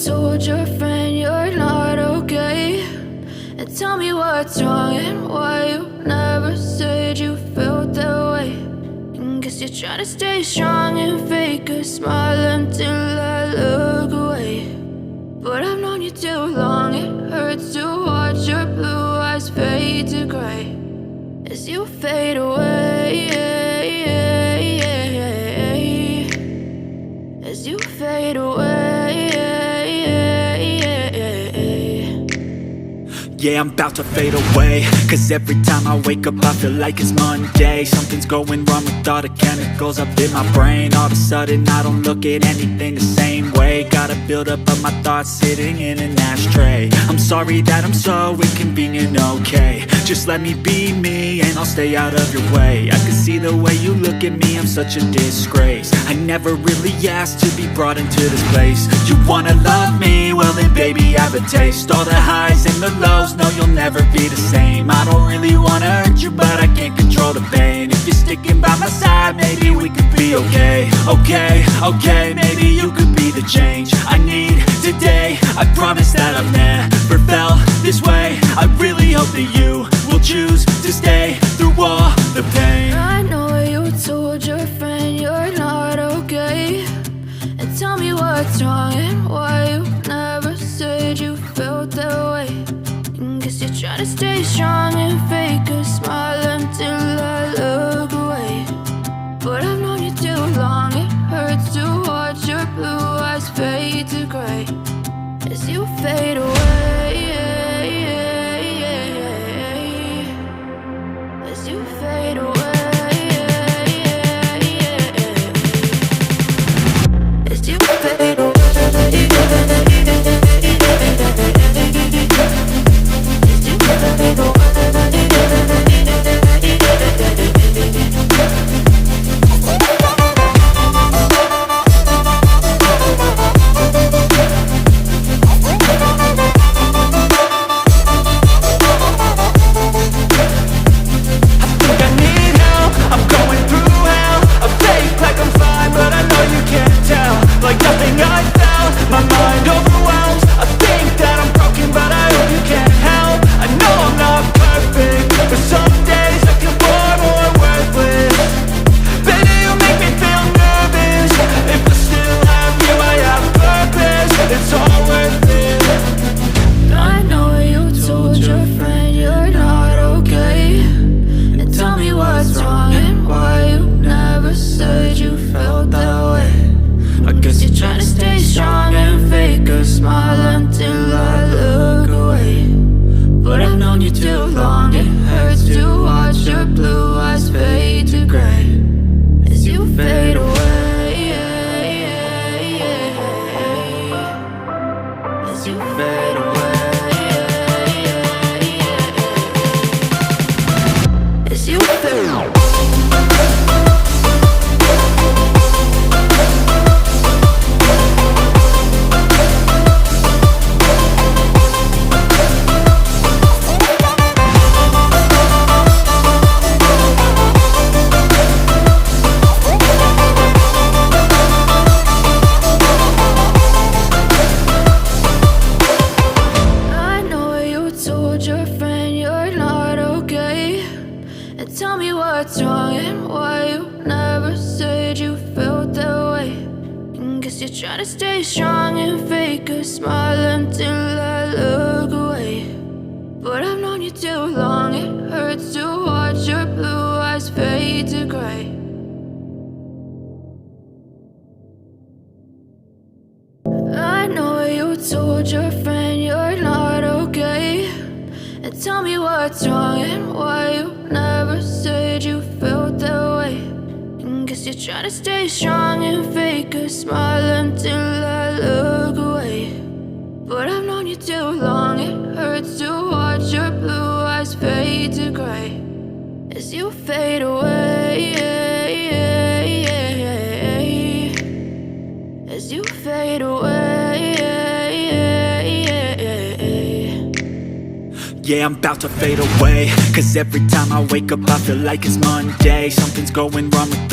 told your friend you're not okay, and tell me what's wrong and why you never said you felt that way. And guess you're trying to stay strong and fake a smile until I look away. But I've known you too long, it hurts to watch your blue eyes fade to gray as you fade away, as you fade away. Yeah, I'm about to fade away, cause every time I wake up I feel like it's Monday. Something's going wrong with all the chemicals up in my brain. All of a sudden I don't look at anything the same way. Got a buildup of my thoughts sitting in an ashtray. I'm sorry that I'm so inconvenient, okay. Just let me be me and I'll stay out of your way. I can see the way you look at me, I'm such a disgrace. I never really asked to be brought into this place. You wanna love me? Well then baby I have a taste. All the highs and the lows, no, you'll never be the same. I don't really wanna hurt you, but I can't control the pain. If you're sticking by my side, maybe we could be okay. Okay, maybe you could be the change I need today. I promise that I've never felt this way. I really hope that you will choose to stay through all the pain. I know you told your friend you're not okay, and tell me what's wrong and why you never said you felt that way. Guess you're trying to stay strong and fake a smile until I look away. But I've known you too long, it hurts to watch your blue eyes fade to gray as you fade away, as you fade away, as you fade away. Tell me what's wrong and why you never said you felt that way. And guess you're trying to stay strong and fake a smile until I look away. But I've known you too long, it hurts to watch your blue eyes fade to gray. I know you told your friend you're not okay, and tell me what's wrong and why you never said you felt that way. And guess you're trying to stay strong and fake a smile until I look away. But I've known you too long, it hurts to watch your blue eyes fade to gray as you fade away, as you fade away. Yeah, I'm about to fade away, cause every time I wake up I feel like it's Monday. Something's going wrong with